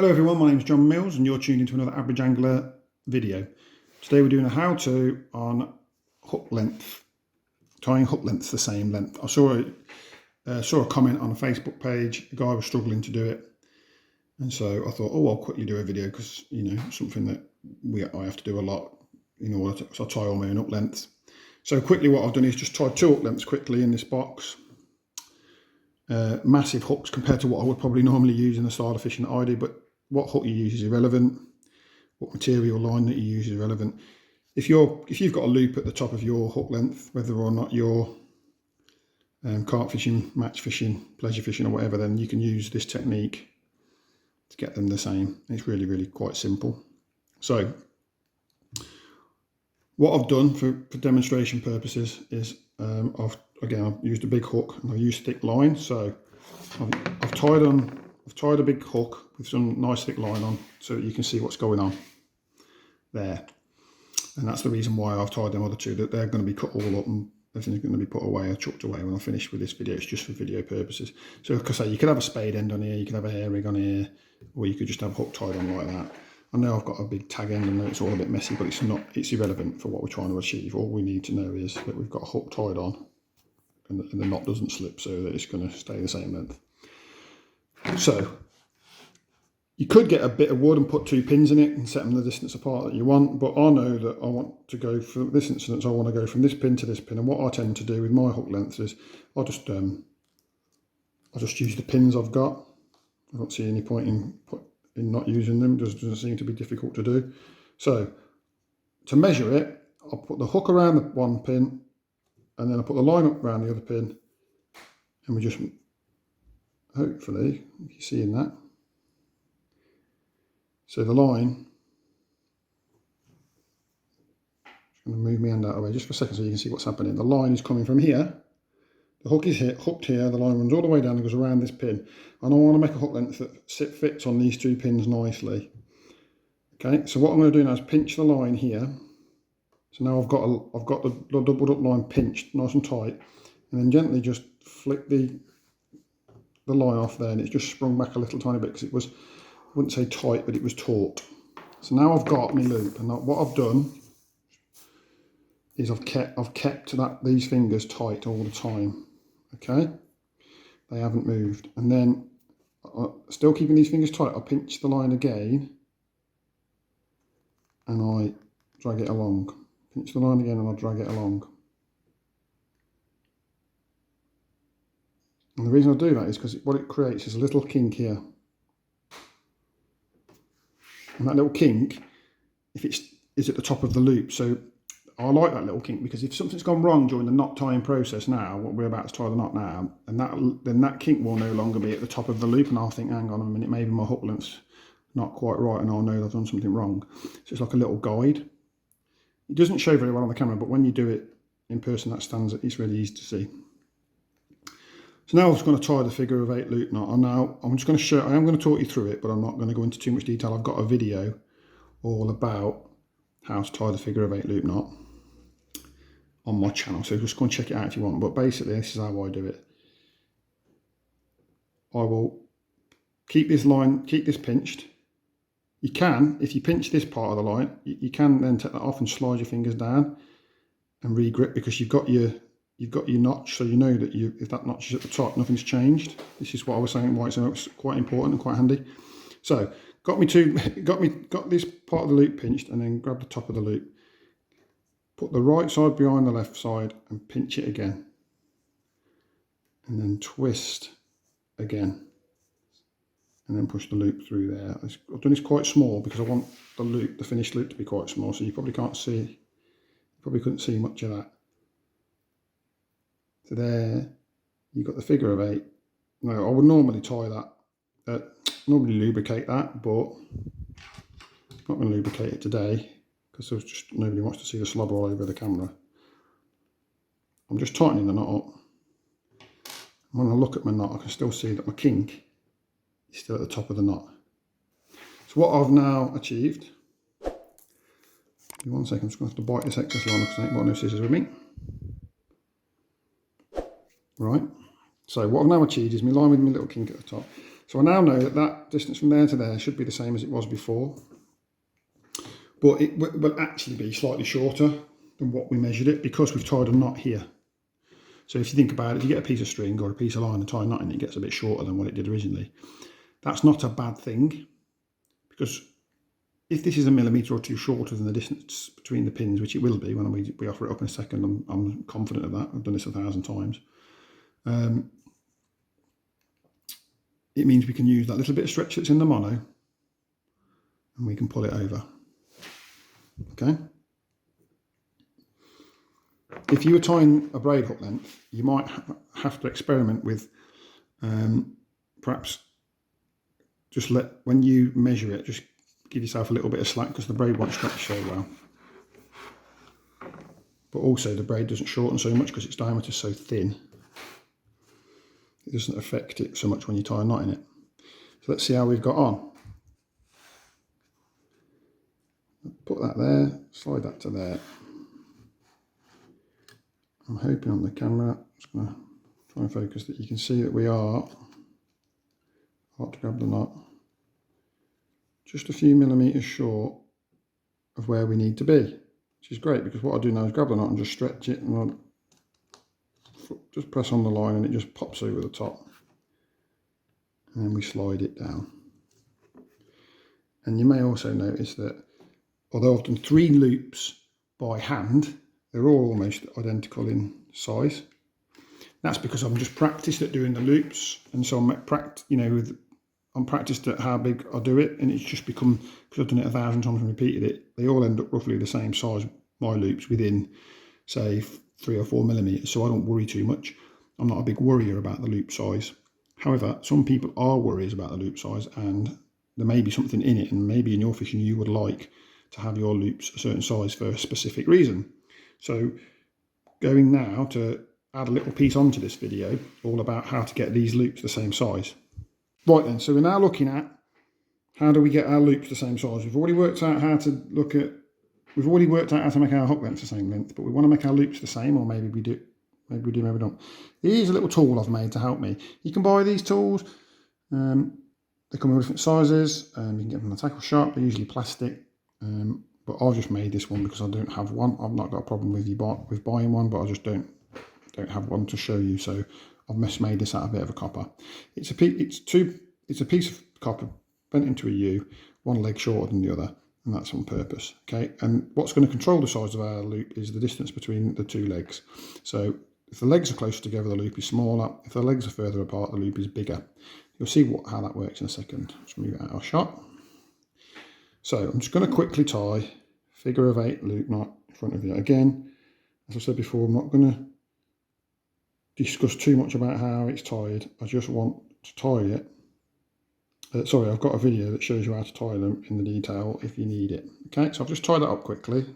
Hello everyone, my name is John Mills and you're tuned into another Average Angler video. Today we're doing a how-to on hook length, tying hook lengths the same length. I saw a comment on a Facebook page, a guy was struggling to do it, and so I thought, oh, I'll quickly do a video because, you know, something that I have to do a lot in order to tie all my own hook lengths. So quickly what I've done is just tied 2 hook lengths quickly in this box. Massive hooks compared to what I would probably normally use in the style of fishing that I do, but what hook you use is irrelevant. What material line that you use is irrelevant. If you've got a loop at the top of your hook length, whether or not you're carp fishing, match fishing, pleasure fishing or whatever, then you can use this technique to get them the same. It's really, really quite simple. So what I've done for demonstration purposes is I've used a big hook and I've used thick line. So I've tied a big hook with some nice thick line on so that you can see what's going on there. And that's the reason why I've tied them other two, that they're going to be cut all up and everything's going to be put away or chucked away when I finish with this video. It's just for video purposes. So like I say, you could have a spade end on here, you could have a hair rig on here, or you could just have a hook tied on like that. I know I've got a big tag end and it's all a bit messy, but it's irrelevant for what we're trying to achieve. All we need to know is that we've got a hook tied on and the knot doesn't slip, so that it's going to stay the same length. So you could get a bit of wood and put 2 pins in it and set them the distance apart that you want, but I know that I want to go, for this instance, I want to go from this pin to this pin, and what I tend to do with my hook lengths is I'll just use the pins I've got. I don't see any point in not using them. It doesn't seem to be difficult to do. So to measure it, I'll put the hook around the one pin and then I'll put the line up around the other pin, and we just, hopefully, you're seeing that. So the line, I'm going to move my hand out of the way just for a second so you can see what's happening. The line is coming from here, the hook is hooked here, the line runs all the way down and goes around this pin. And I want to make a hook length that fits on these 2 pins nicely. Okay, so what I'm going to do now is pinch the line here. So now I've got the doubled up line pinched nice and tight, and then gently just flick the line off there, and it's just sprung back a little tiny bit because it was, I wouldn't say tight, but it was taut. So now I've got my loop, and what I've done is I've kept these fingers tight all the time. Okay, they haven't moved, and then still keeping these fingers tight, I pinch the line again and I drag it along. Pinch the line again and I drag it along. And the reason I do that is because what it creates is a little kink here. And that little kink, is at the top of the loop. So I like that little kink because if something's gone wrong during the knot tying process now, what we're about to tie the knot now, and then that kink will no longer be at the top of the loop, and I'll think, hang on a minute, maybe my hook length's not quite right, and I'll know that I've done something wrong. So it's like a little guide. It doesn't show very well on the camera, but when you do it in person, it's really easy to see. So now I'm just going to tie the figure of 8 loop knot. And now I'm just going to I am going to talk you through it, but I'm not going to go into too much detail. I've got a video all about how to tie the figure of 8 loop knot on my channel, so just go and check it out if you want. But basically this is how I do it. I will keep this pinched. You can, if you pinch this part of the line, you can then take that off and slide your fingers down and re-grip, because you've got your notch, so you know that if that notch is at the top, nothing's changed. This is what I was saying, why it's quite important and quite handy. So got this part of the loop pinched, and then grab the top of the loop. Put the right side behind the left side and pinch it again. And then twist again. And then push the loop through there. I've done this quite small because I want the finished loop to be quite small, so you probably couldn't see much of that. So there, you've got the figure of 8. Now I would normally tie that, normally lubricate that, but I'm not going to lubricate it today because there's just nobody wants to see the slobber all over the camera. I'm just tightening the knot up. When I look at my knot, I can still see that my kink is still at the top of the knot. So what I've now achieved, give me 1 second, I'm just going to have to bite this excess line off because I ain't got no scissors with me. Right, so what I've now achieved is my line with my little kink at the top. So I now know that that distance from there to there should be the same as it was before, but it will actually be slightly shorter than what we measured it because we've tied a knot here. So if you think about it, if you get a piece of string or a piece of line and tie a knot in it, it gets a bit shorter than what it did originally. That's not a bad thing, because if this is a millimetre or two shorter than the distance between the pins, which it will be when we offer it up in a second, I'm confident of that, I've done this 1,000 times, it means we can use that little bit of stretch that's in the mono and we can pull it over. Okay. If you were tying a braid hook length, you might have to experiment with perhaps just when you measure it, just give yourself a little bit of slack because the braid won't stretch so well. But also the braid doesn't shorten so much because its diameter is so thin. It doesn't affect it so much when you tie a knot in it. So let's see how we've got on. Put that there, slide that to there. I'm hoping on the camera, I'm just going to try and focus, that you can see that we are, hard to grab the knot, just a few millimetres short of where we need to be, which is great because what I do now is grab the knot and just stretch it, and I'll just press on the line and it just pops over the top, and then we slide it down. And you may also notice that although I've done 3 loops by hand, they're all almost identical in size. That's because I'm just practiced at doing the loops, and so I'm practiced at how big I do it, and it's just become, because I've done it 1,000 times and repeated it, they all end up roughly the same size, my loops, within say 3 or 4 millimetres, so I don't worry too much. I'm not a big worrier about the loop size. However, some people are worriers about the loop size, and there may be something in it, and maybe in your fishing you would like to have your loops a certain size for a specific reason. So going now to add a little piece onto this video, all about how to get these loops the same size. Right then, so we're now looking at how do we get our loops the same size. We've already worked out how to make our hook lengths the same length, but we want to make our loops the same, or maybe we do, maybe we don't. Here's a little tool I've made to help me. You can buy these tools. They come in different sizes. You can get them from the tackle shop. They're usually plastic. But I've just made this one because I don't have one. I've not got a problem with buying one, but I just don't have one to show you. So I've made this out of a bit of a copper. It's a piece of copper bent into a U, one leg shorter than the other, and that's on purpose. Okay, and what's going to control the size of our loop is the distance between the 2 legs. So if the legs are closer together, the loop is smaller. If the legs are further apart, the loop is bigger. You'll see how that works in a second. Let's move it out of our shot. So I'm just going to quickly tie figure of 8 loop knot in front of you. Again, as I said before, I'm not going to discuss too much about how it's tied. I just want to tie it. Sorry, I've got a video that shows you how to tie them in the detail if you need it. Okay, so I've just tied that up quickly.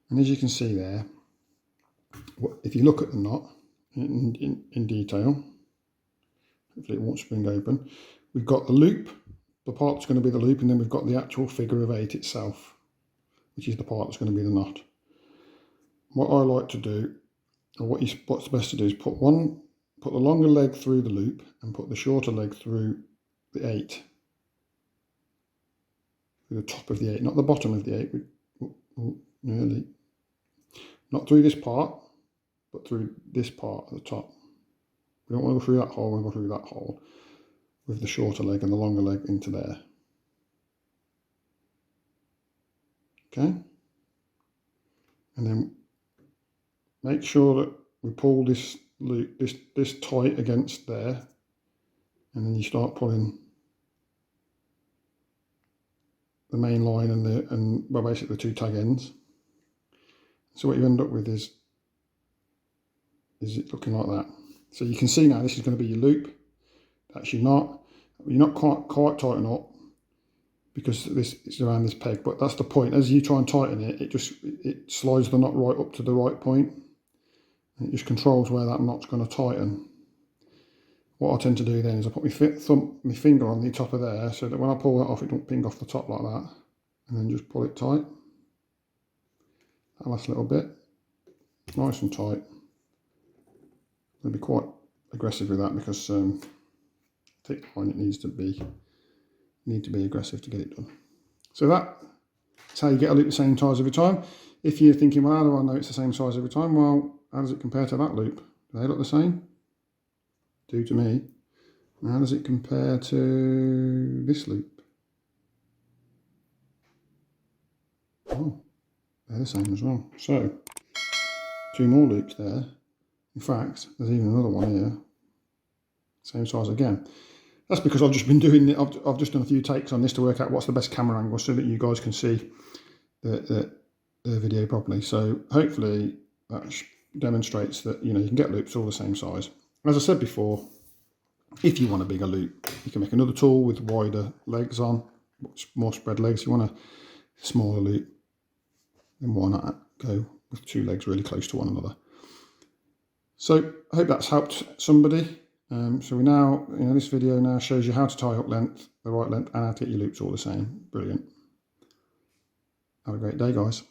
And as you can see there, if you look at the knot in detail, hopefully it won't spring open, we've got the loop, the part that's going to be the loop, and then we've got the actual figure of 8 itself, which is the part that's going to be the knot. What I like to do, or what's best to do, is put the longer leg through the loop and put the shorter leg through the 8, through the top of the 8, not the bottom of the 8, nearly, not through this part, but through this part at the top. We don't want to go through that hole, we go through that hole with the shorter leg and the longer leg into there. Okay, and then make sure that we pull this loop, this tight against there, and then you start pulling the main line and well, basically the 2 tag ends. So what you end up with is it looking like that. So you can see now this is going to be your loop. That's your knot. You're not quite tighten up because it's around this peg, but that's the point. As you try and tighten it, it slides the knot right up to the right point, and it just controls where that knot's going to tighten. What I tend to do then is I put my finger on the top of there, so that when I pull that off, it don't ping off the top like that, and then just pull it tight. That last little bit, nice and tight. I'll be quite aggressive with that because it thick line, it needs to be aggressive to get it done. So that's how you get a loop the same size every time. If you're thinking, well, how do I know it's the same size every time? Well, how does it compare to that loop? Do they look the same? Do to me. And how does it compare to this loop? Oh, they're the same as well. So 2 more loops there. In fact, there's even another one here. Same size again. That's because I've just been doing it. I've just done a few takes on this to work out what's the best camera angle so that you guys can see the video properly. So hopefully that demonstrates that, you know, you can get loops all the same size. As I said before, if you want a bigger loop, you can make another tool with wider legs on, more spread legs. You want a smaller loop, then why not go with 2 legs really close to one another. So I hope that's helped somebody. So we now, you know, this video now shows you how to tie hook length, the right length, and how to get your loops all the same. Brilliant. Have a great day, guys.